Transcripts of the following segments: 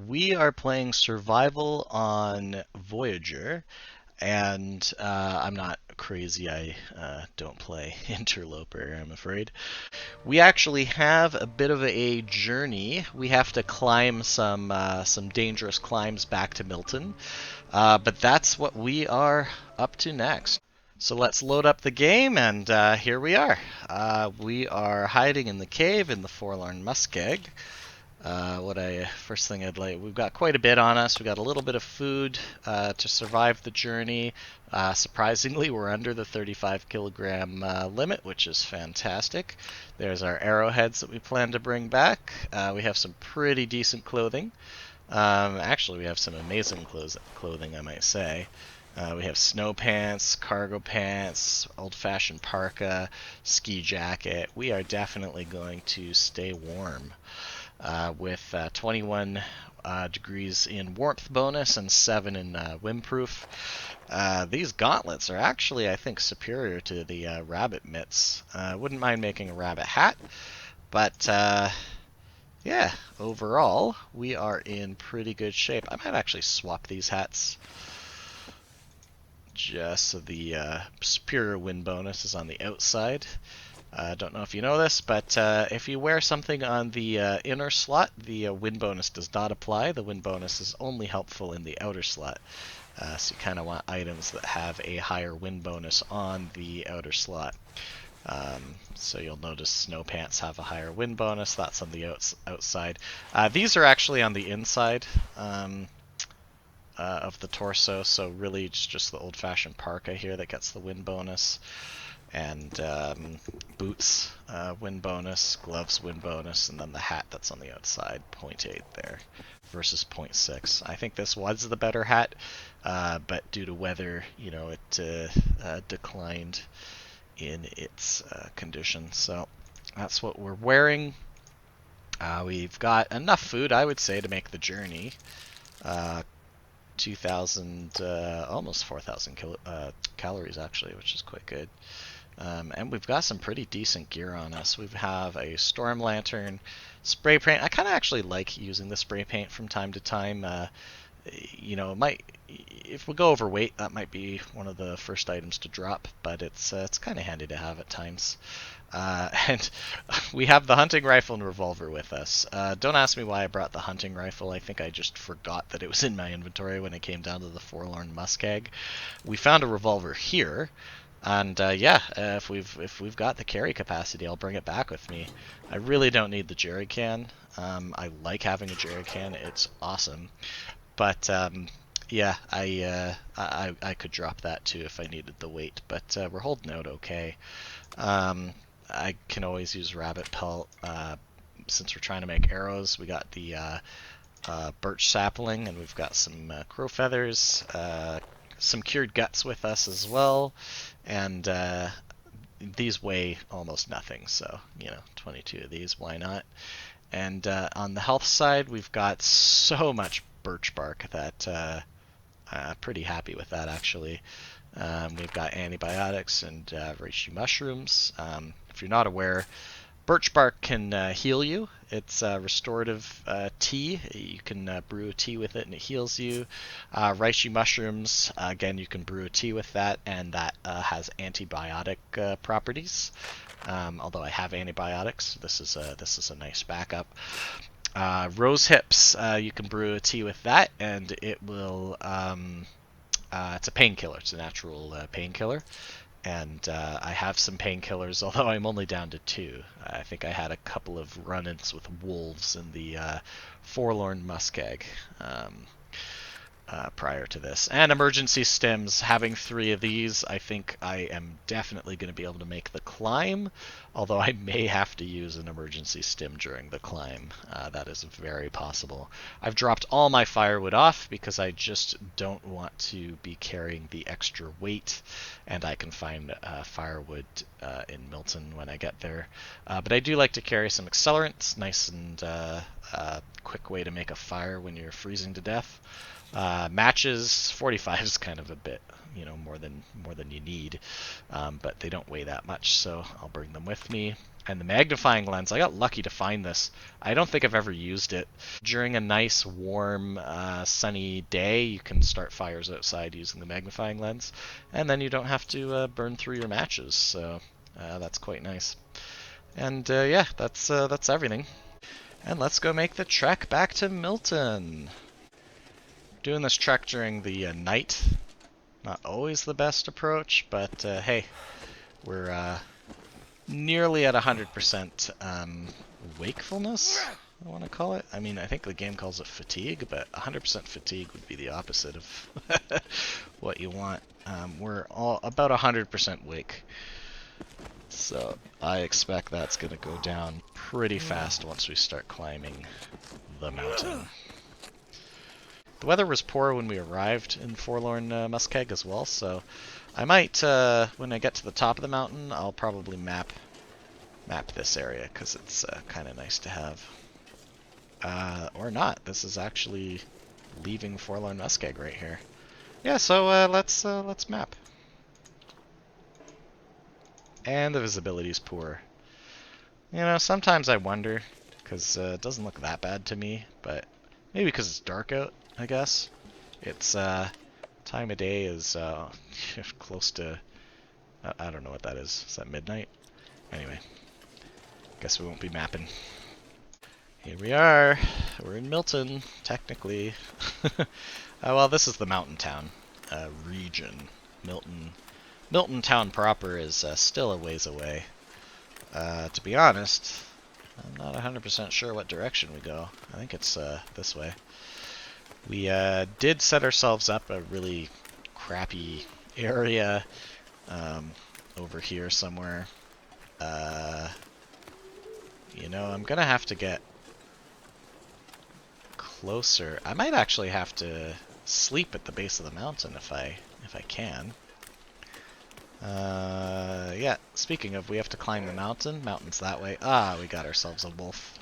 We are playing Survival on Voyager, and I'm not crazy. I don't play Interloper, I'm afraid. We actually have a bit of a journey. We have to climb some dangerous climbs back to Milton, but that's what we are up to next. So let's load up the game, and here we are. We are hiding in the cave in the Forlorn Muskeg. First thing I'd like, we've got quite a bit on us. We've got a little bit of food to survive the journey. Surprisingly, we're under the 35 kilogram limit, which is fantastic. There's our arrowheads that we plan to bring back. We have some pretty decent clothing. Actually, we have some amazing clothing, I might say. We have snow pants, cargo pants, old-fashioned parka, ski jacket. We are definitely going to stay warm with 21 degrees in warmth bonus and 7 in windproof. These gauntlets are actually, I think, superior to the rabbit mitts. Wouldn't mind making a rabbit hat, but yeah, overall, we are in pretty good shape. I might actually swap these hats just so the superior wind bonus is on the outside. I don't know if you know this, but if you wear something on the inner slot, the wind bonus does not apply. The wind bonus is only helpful in the outer slot. So you kind of want items that have a higher wind bonus on the outer slot. So you'll notice snow pants have a higher wind bonus. That's on the outside. These are actually on the inside of the torso, so really it's just the old-fashioned parka here that gets the wind bonus. And boots, wind bonus, gloves, wind bonus, and then the hat that's on the outside, 0.8 there, versus 0.6. I think this was the better hat, but due to weather, it declined in its condition. So that's what we're wearing. We've got enough food, I would say, to make the journey. 2,000, almost 4,000 calories actually, which is quite good. And we've got some pretty decent gear on us. We have a storm lantern, spray paint. I kind of actually like using the spray paint from time to time. If we go overweight, that might be one of the first items to drop, but it's kind of handy to have at times. And we have the hunting rifle and revolver with us. Don't ask me why I brought the hunting rifle. I think I just forgot that it was in my inventory when it came down to the Forlorn Muskeg. We found a revolver here. And if we've got the carry capacity, I'll bring it back with me. I really don't need the jerry can. I like having a jerry can; it's awesome. But I could drop that too if I needed the weight. But we're holding out okay. I can always use rabbit pelt. Since we're trying to make arrows, we got the birch sapling, and we've got some crow feathers. Some cured guts with us as well, and these weigh almost nothing, so 22 of these, why not? And on the health side, we've got so much birch bark that pretty happy with that actually. We've got antibiotics and reishi mushrooms. If you're not aware, birch bark can heal you. It's restorative tea. You can brew a tea with it and it heals you. Reishi mushrooms, again, you can brew a tea with that, and that has antibiotic properties. Although I have antibiotics, this is a nice backup. Rose hips, you can brew a tea with that, and it will. It's a painkiller. It's a natural painkiller. And I have some painkillers, although I'm only down to 2. I think I had a couple of run-ins with wolves in the Forlorn Muskeg prior to this. And emergency stims, having 3 of these, I think I am definitely going to be able to make the climb, although I may have to use an emergency stim during the climb. That is very possible. I've dropped all my firewood off because I just don't want to be carrying the extra weight, and I can find firewood in Milton when I get there. But I do like to carry some accelerants, nice and quick way to make a fire when you're freezing to death. Matches, 45 is kind of a bit, more than you need, but they don't weigh that much, so I'll bring them with me. And the magnifying lens, I got lucky to find this. I don't think I've ever used it. During a nice, warm, sunny day, you can start fires outside using the magnifying lens, and then you don't have to burn through your matches, so that's quite nice. And yeah, that's everything. And let's go make the trek back to Milton. Doing this trek during the night, not always the best approach, but hey, we're nearly at 100% wakefulness, I want to call it. I mean, I think the game calls it fatigue, but 100% fatigue would be the opposite of what you want. We're all about 100% wake, so I expect that's going to go down pretty fast once we start climbing the mountain. The weather was poor when we arrived in Forlorn Muskeg as well, so I might, when I get to the top of the mountain, I'll probably map this area, because it's kind of nice to have. Or not. This is actually leaving Forlorn Muskeg right here. Yeah, so let's map. And the visibility is poor. You know, sometimes I wonder, because it doesn't look that bad to me, but maybe because it's dark out, I guess. It's time of day is close to, I don't know what that is. Is that midnight? Anyway, guess we won't be mapping. Here we are. We're in Milton, technically. Well, this is the mountain town region. Milton town proper is still a ways away. To be honest, I'm not 100% sure what direction we go. I think it's this way. We did set ourselves up a really crappy area over here somewhere. You know, I'm gonna have to get closer. I might actually have to sleep at the base of the mountain if I can. Yeah, speaking of, we have to climb the mountain. Mountain's that way. Ah, we got ourselves a wolf.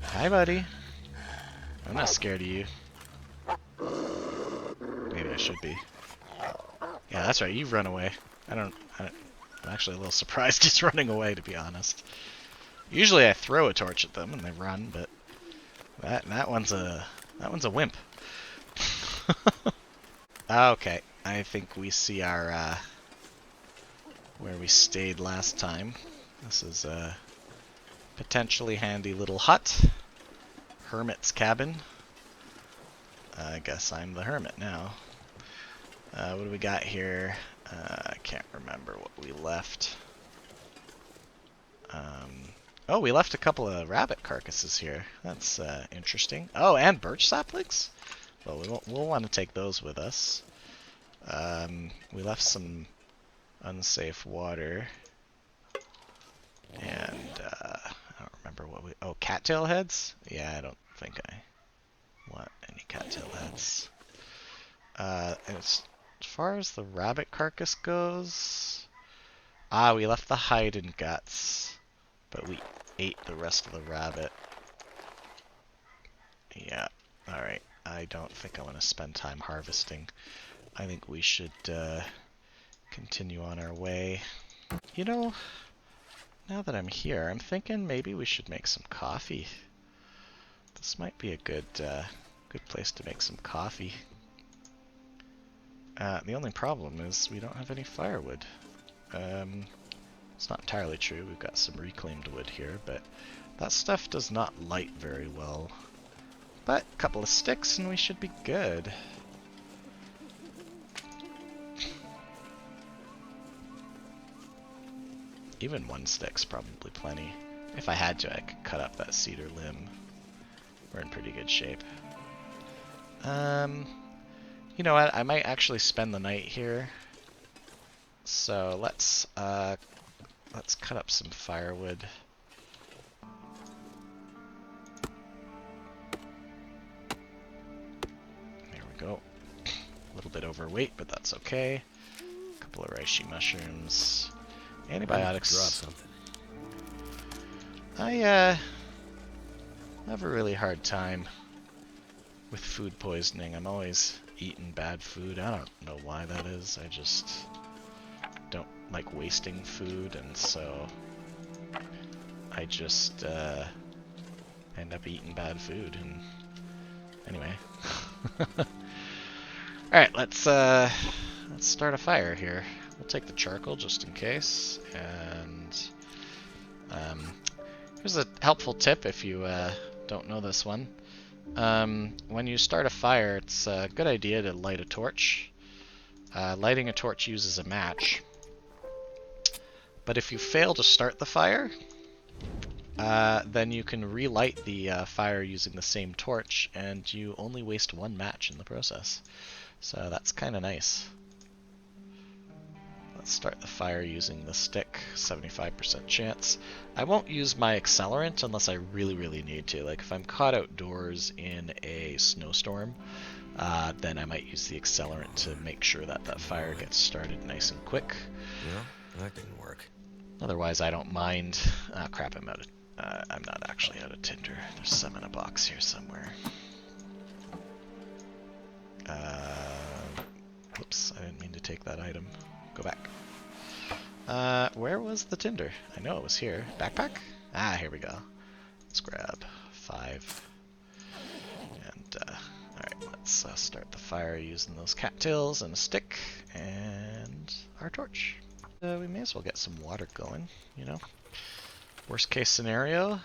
Hi, buddy. I'm not scared of you. Maybe I should be. Yeah, that's right. You've run away. I'm actually a little surprised he's running away, to be honest. Usually I throw a torch at them and they run, but that one's a wimp. Okay, I think we see our where we stayed last time. This is a potentially handy little hut. Hermit's cabin. I guess I'm the hermit now. What do we got here? I can't remember what we left. Oh, we left a couple of rabbit carcasses here. That's interesting. Oh, and birch saplings? Well, we'll want to take those with us. We left some unsafe water. And I don't remember what we... Oh, cattail heads? Yeah, I don't think I want any cattail heads. And as far as the rabbit carcass goes... Ah, we left the hide and guts. But we ate the rest of the rabbit. Yeah, alright. I don't think I want to spend time harvesting. I think we should continue on our way. You know, now that I'm here, I'm thinking maybe we should make some coffee. This might be a good place to make some coffee. The only problem is we don't have any firewood. It's not entirely true. We've got some reclaimed wood here, but that stuff does not light very well. But a couple of sticks and we should be good. Even one stick's probably plenty. If I had to, I could cut up that cedar limb. We're in pretty good shape. You know what? I might actually spend the night here. So let's cut up some firewood. There we go. A little bit overweight, but that's okay. A couple of reishi mushrooms. Antibiotics. Drop something. I have a really hard time with food poisoning. I'm always eaten bad food. I don't know why that is. I just don't like wasting food, and so I just end up eating bad food. And anyway, all right, let's start a fire here. We'll take the charcoal just in case, and here's a helpful tip if you don't know this one. When you start a fire, it's a good idea to light a torch. Lighting a torch uses a match. But if you fail to start the fire, then you can relight the fire using the same torch, and you only waste one match in the process. So that's kind of nice. Let's start the fire using the stick, 75% chance. I won't use my accelerant unless I really, really need to. Like if I'm caught outdoors in a snowstorm, then I might use the accelerant to make sure that that fire gets started nice and quick. Yeah, that didn't work. Otherwise, I don't mind. Crap, I'm out of. I'm not actually out of tinder. There's some in a box here somewhere. Whoops, I didn't mean to take that item. Go back. Where was the tinder? I know it was here. Backpack? Ah, here we go. Let's grab 5. And, alright, let's start the fire using those cattails and a stick and our torch. We may as well get some water going, you know. Worst case scenario,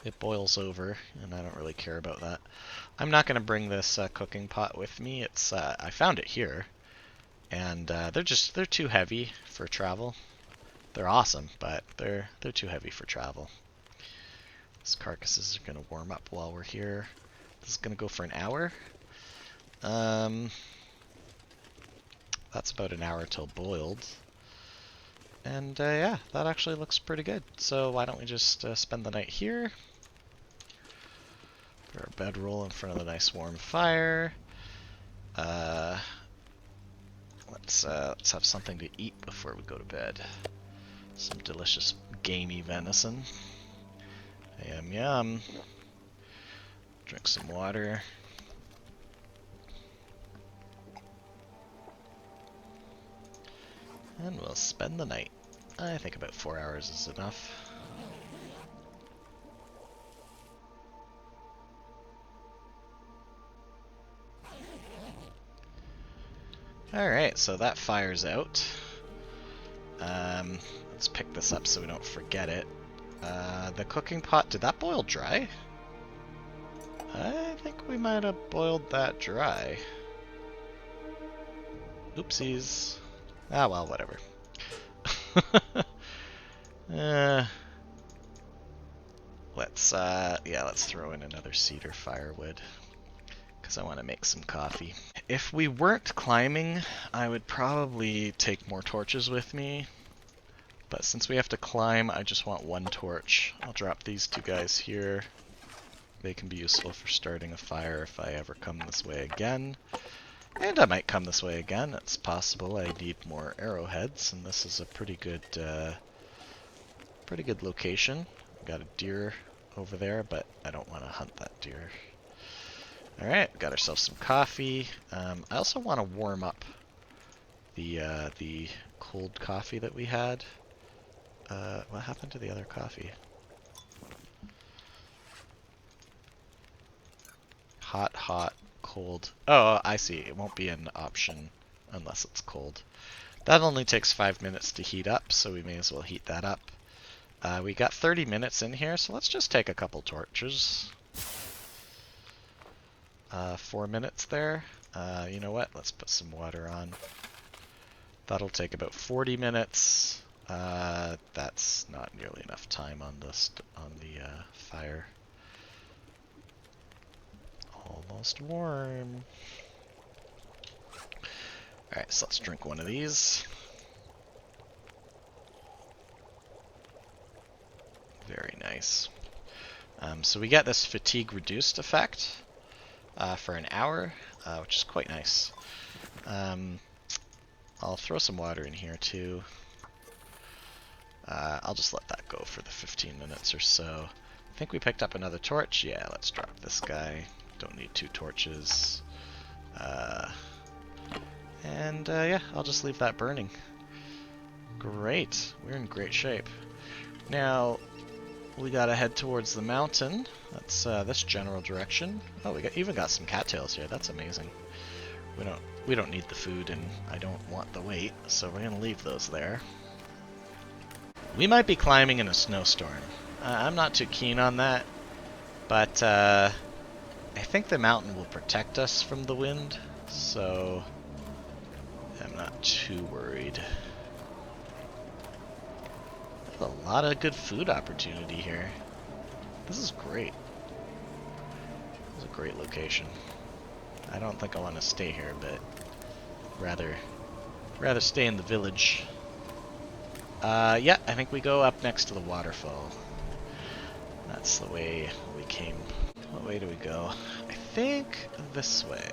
it boils over, and I don't really care about that. I'm not going to bring this cooking pot with me. It's I found it here, and they're too heavy for travel. They're awesome, but they're too heavy for travel. These carcasses are going to warm up while we're here. This is going to go for an hour. That's about an hour till boiled. And yeah, that actually looks pretty good. So why don't we just spend the night here? Put our bedroll in front of the nice warm fire. Let's have something to eat before we go to bed. Some delicious gamey venison. Yum yum. Drink some water. And we'll spend the night. I think about 4 hours is enough. Alright, so that fire's out. Let's pick this up so we don't forget it. The cooking pot, did that boil dry? I think we might have boiled that dry. Oopsies. Ah, well, whatever. Let's throw in another cedar firewood, because I want to make some coffee. If we weren't climbing, I would probably take more torches with me, but since we have to climb, I just want one torch. I'll drop these 2 guys here. They can be useful for starting a fire if I ever come this way again. And I might come this way again. It's possible I need more arrowheads, and this is a pretty good location. Got a deer over there, but I don't want to hunt that deer. Alright, got ourselves some coffee. I also want to warm up the cold coffee that we had. What happened to the other coffee? Hot, hot, cold. Oh, I see. It won't be an option unless it's cold. That only takes 5 minutes to heat up, so we may as well heat that up. We got 30 minutes in here, so let's just take a couple torches. 4 minutes there. You know what? Let's put some water on. That'll take about 40 minutes. That's not nearly enough time on the fire. Almost warm. Alright, so let's drink one of these. Very nice. So we get this fatigue reduced effect for an hour, which is quite nice. I'll throw some water in here too. I'll just let that go for the 15 minutes or so. I think we picked up another torch. Yeah, let's drop this guy. Don't need 2 torches. Uh, yeah, I'll just leave that burning. Great. We're in great shape. Now, we gotta head towards the mountain. That's this general direction. Oh, even got some cattails here. That's amazing. We don't need the food, and I don't want the weight, so we're gonna leave those there. We might be climbing in a snowstorm. I'm not too keen on that, but I think the mountain will protect us from the wind, so I'm not too worried. There's a lot of good food opportunity here. This is great. This is a great location. I don't think I want to stay here, but rather stay in the village. Yeah, I think we go up next to the waterfall. That's the way we came. What way do we go? I think this way.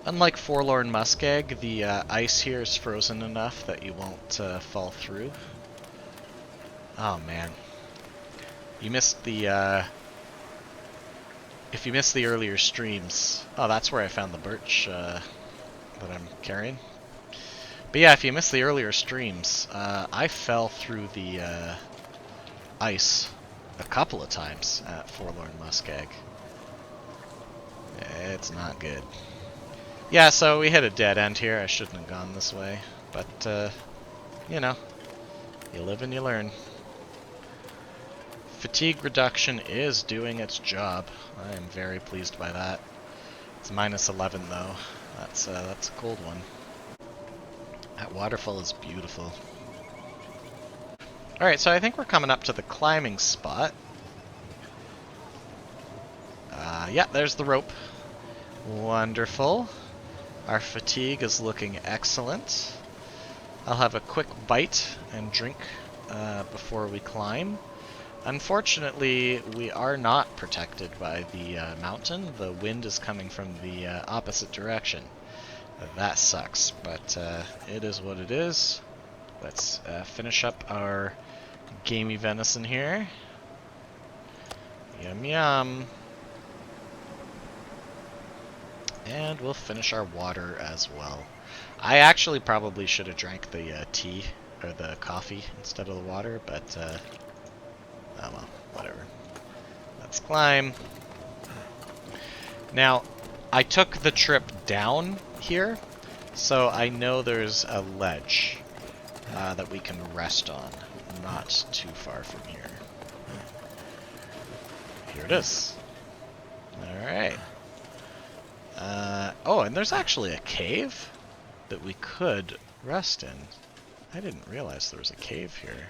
Unlike Forlorn Muskeg, the ice here is frozen enough that you won't fall through. Oh man. You missed the, if you missed the earlier streams... Oh, that's where I found the birch that I'm carrying. But yeah, if you missed the earlier streams, I fell through the ice a couple of times at Forlorn Muskeg. It's not good. Yeah, so we hit a dead end here. I shouldn't have gone this way. But, you know, you live and you learn. Fatigue reduction is doing its job. I am very pleased by that. It's minus 11 though. That's a cold one. That waterfall is beautiful. Alright, so I think we're coming up to the climbing spot. Yeah, there's the rope. Wonderful. Our fatigue is looking excellent. I'll have a quick bite and drink before we climb. Unfortunately, we are not protected by the mountain. The wind is coming from the opposite direction. That sucks, but it is what it is. Let's finish up our gamey venison here. Yum yum. And we'll finish our water as well. I actually probably should have drank the tea, or the coffee, instead of the water, but oh well, whatever. Let's climb. Now, I took the trip down here, so I know there's a ledge that we can rest on, not too far from here. Here it is. Alright. Oh, and there's actually a cave that we could rest in. I didn't realize there was a cave here.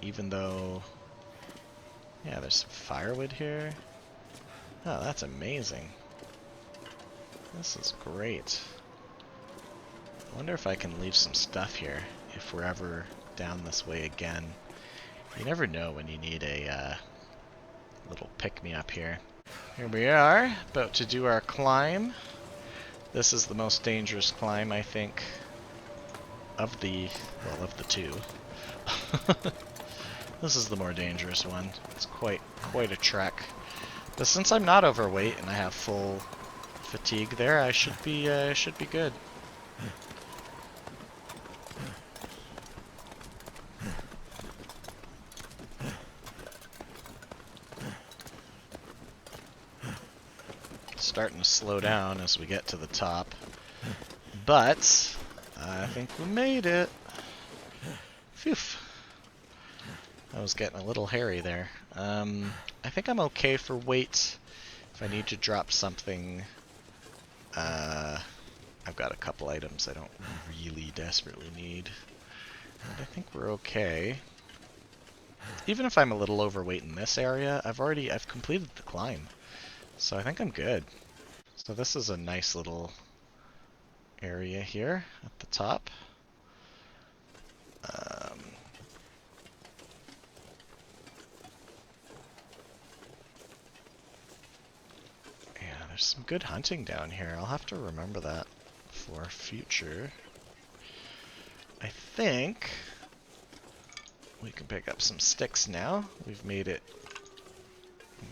Even though... Yeah, there's some firewood here. Oh, that's amazing. This is great. I wonder if I can leave some stuff here if we're ever down this way again. You never know when you need a little pick-me-up here. Here we are, about to do our climb. This is the most dangerous climb, I think, of the two. This is the more dangerous one. It's quite a trek. But since I'm not overweight and I have full fatigue there, I should be good. Starting to slow down as we get to the top, but I think we made it. Phew. I was getting a little hairy there. I think I'm okay for weight. If I need to drop something, I've got a couple items I don't really desperately need. And I think we're okay. Even if I'm a little overweight in this area, I've completed the climb. So I think I'm good. So this is a nice little area here at the top. Yeah, there's some good hunting down here. I'll have to remember that for future. I think we can pick up some sticks now. We've made it.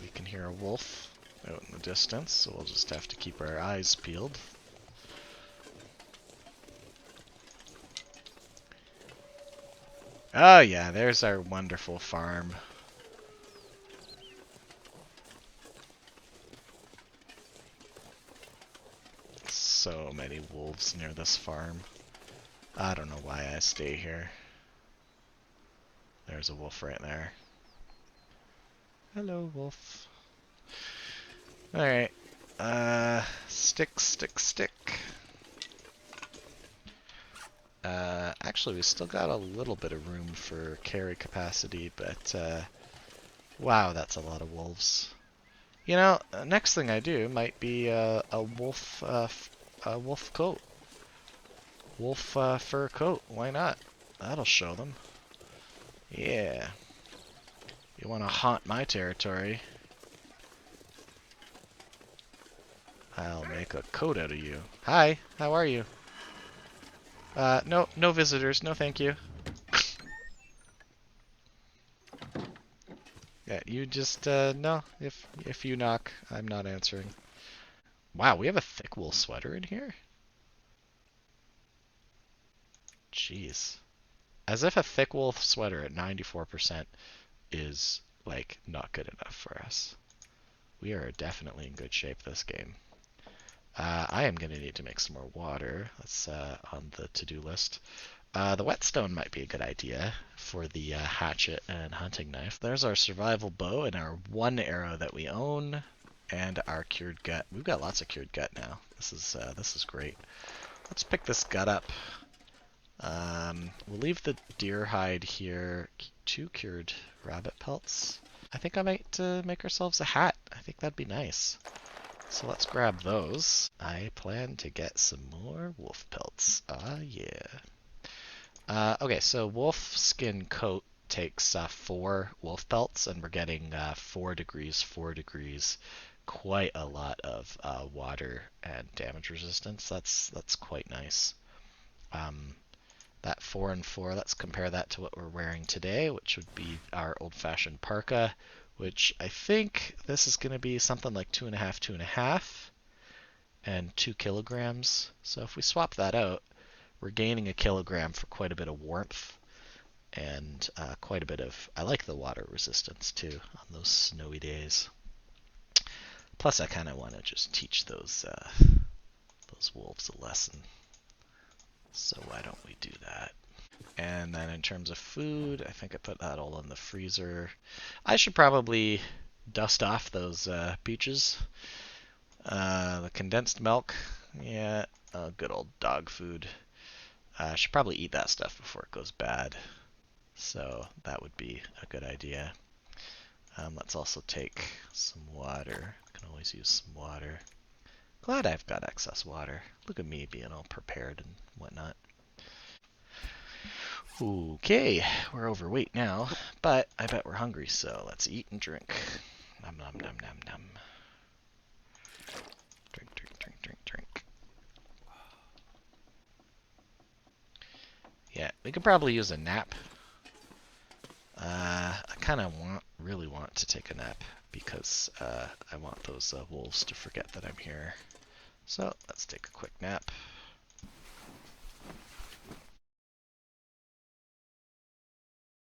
We can hear a wolf out in the distance, so we'll just have to keep our eyes peeled. Oh yeah, there's our wonderful farm. So many wolves near this farm. I don't know why I stay here. There's a wolf right there. Hello, wolf. Alright. Stick, stick, stick. Actually, we still got a little bit of room for carry capacity, but, wow, that's a lot of wolves. You know, next thing I do might be a wolf, a wolf coat. Wolf fur coat. Why not? That'll show them. Yeah. You want to haunt my territory? I'll make a coat out of you. Hi, how are you? No visitors. No, thank you. Yeah, you just, no. If you knock, I'm not answering. Wow, we have a thick wool sweater in here? Jeez. As if a thick wool sweater at 94% is, like, not good enough for us. We are definitely in good shape this game. I am going to need to make some more water. That's on the to-do list. The whetstone might be a good idea for the hatchet and hunting knife. There's our survival bow and our one arrow that we own, and our cured gut. We've got lots of cured gut now. This is great. Let's pick this gut up. We'll leave the deer hide here. 2 cured rabbit pelts. I think I might make ourselves a hat. I think that'd be nice. So let's grab those. I plan to get some more wolf pelts. Ah, yeah. Okay, so wolf skin coat takes 4 wolf pelts, and we're getting 4 degrees, 4 degrees. Quite a lot of water and damage resistance. That's quite nice. That 4 and 4, let's compare that to what we're wearing today, which would be our old-fashioned parka, which I think this is going to be something like 2.5, 2.5, and 2 kilograms. So if we swap that out, we're gaining a kilogram for quite a bit of warmth and quite a bit of, I like the water resistance too on those snowy days. Plus I kind of want to just teach those wolves a lesson. So why don't we do that? And then in terms of food, I think I put that all in the freezer. I should probably dust off those peaches. The condensed milk, yeah, good old dog food. I should probably eat that stuff before it goes bad. So that would be a good idea. Let's also take some water. Can always use some water. Glad I've got excess water. Look at me being all prepared and whatnot. Okay, we're overweight now, but I bet we're hungry, so let's eat and drink. Nom nom nom nom nom. Drink, drink, drink, drink, drink. Yeah, we could probably use a nap. I kind of really want to take a nap because I want those wolves to forget that I'm here. So let's take a quick nap.